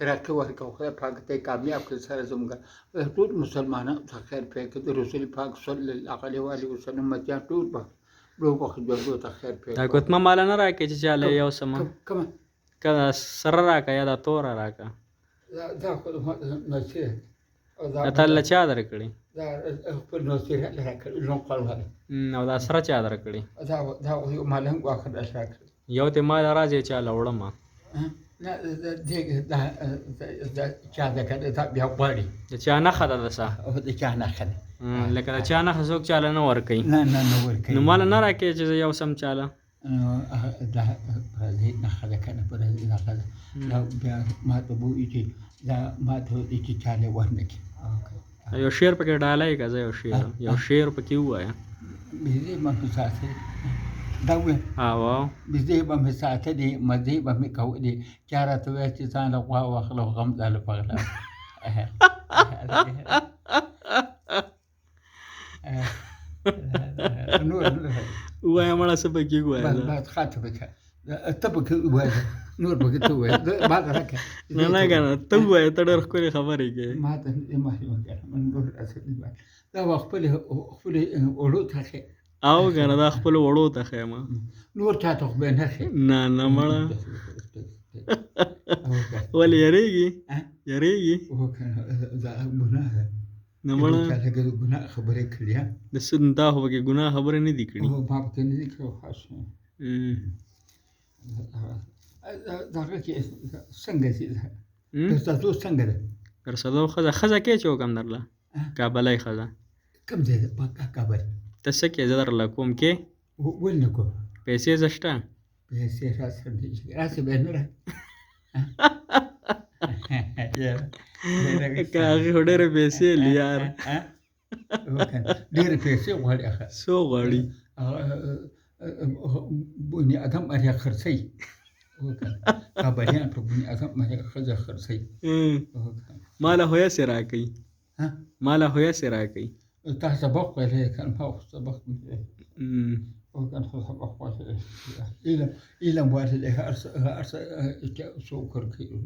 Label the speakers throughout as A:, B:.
A: ترقه ورکړه خدای پاک ته کامیاب کړ سره زموږ ټول مسلمانان ته خیر پېښ کړي رسول پاک صلی الله علیه و آله وسلم متیا ټول په لوګو خدای ته خیر پېښ
B: دا کوتمه مال نه راکې چې چاله یو سم
A: کوم
B: کله سره راکا یا دا تور راکا
A: دا خو نو چې
B: دا تل چا درکړي
A: دا خپل نو چې راکړي نو قالواله
B: نو دا سره چا درکړي
A: دا یو مالنګ واخر راکړي
B: یو ته ما راځي چاله وړم
A: نه دا چا دا کړه دا بیا غواړي
B: چا نه خدا دسا
A: او دا چا نه خدا
B: لکه چا نه څوک چاله نه ور کوي
A: نه ور کوي
B: نو مال نه راکې چې یو سم چاله
A: دا دې نه خدا کنه پر دې نه خدا دا بیا ما ته وایي چې دا ما ته دې چې چاله ورنکي
B: یو شعر پکې ډالای کا یو شعر پکې وایا
A: دې ما په ساتي دا و
B: واو
A: دې به مې ساتي دې مزه به مې کو دې چاره ته وای چې ځان غوا واخلو غم داله پغلا نور
B: وایا مړه څه پکې وایا
A: بعد خاطر پکې ته پکې وایا نور پکې ته وایا ما راکه
B: نه کنه ته وایا ته ډېر خوري خبرې کې
A: ما ته ما من نور اصلي دا خپل اولو ته
B: او کنه دا خپل وړو ته خیمه
A: نور چاته خو به نه خې
B: نه مړه ولې یریږي
A: او کنه دا ګناه
B: نه مړه
A: چاته ګناه خبرې کړې
B: د سن دا هو کې ګناه خبرې نه دي کړې
A: او باب ته نه دي کړو خاص دا کې څنګه دي تاسو څنګه ده
B: ورسره خزه کې چې وکم درله کابلای خزه
A: کوم ځای په کابل
B: تاسو کې زدر لا کوم کې
A: ولنه کو
B: پیسې زشته
A: پیسې راځي راځي به نه را
B: کاغه هډره پیسې لیار
A: ډېر پیسې غواړي
B: سو غواړي
A: بني ادم اړیا خرڅي کابلیان په بني ادم باندې خرڅي
B: مالا هویا سره کوي مالا هویا سره کوي
A: تاسو سبق ویلې کړم په سبق او كان خصوصا أخوات إلى موارد هرس سوكر كيلو.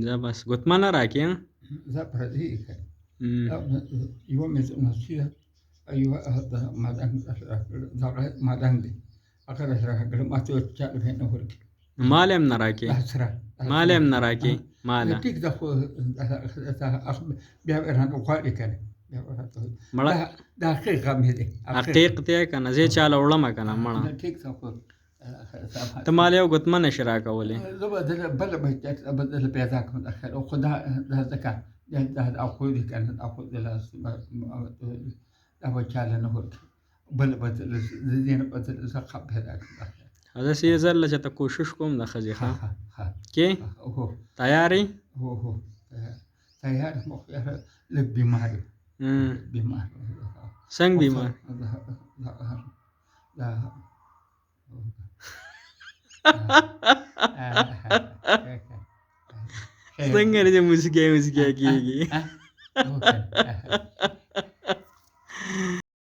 B: ذا بس قلت ما نراك يا.
A: ذا برديك. يوم نصيحة أيوة هذا ما دعندي. أكره سرها كلام ما توجه له نهورك.
B: مالهم نراكي. مالهم نراكي. ماله.
A: تيك دخو بيعرفون أقوالي كان. دا حقیقت مې دی
B: حقیقت یې کنه زه چاله وړم کنه مړه
A: ټیک څه
B: ته مال یو غتمن شرا کولې
A: زه بل بدل پیدا کوم اخر او خدا دا ځکه دا اخو دې کنه اخو دې لاس دا و چاله نه ورته بل بدل دې نه بدل څه پیدا کوم
B: هغه سي زل چې ته کوشش کوم د خځه ها کې
A: هو
B: تیاری
A: هو تیار مو لږ بیماری بیمار
B: څنګه بیمار څنګه دې موسیقي کیږي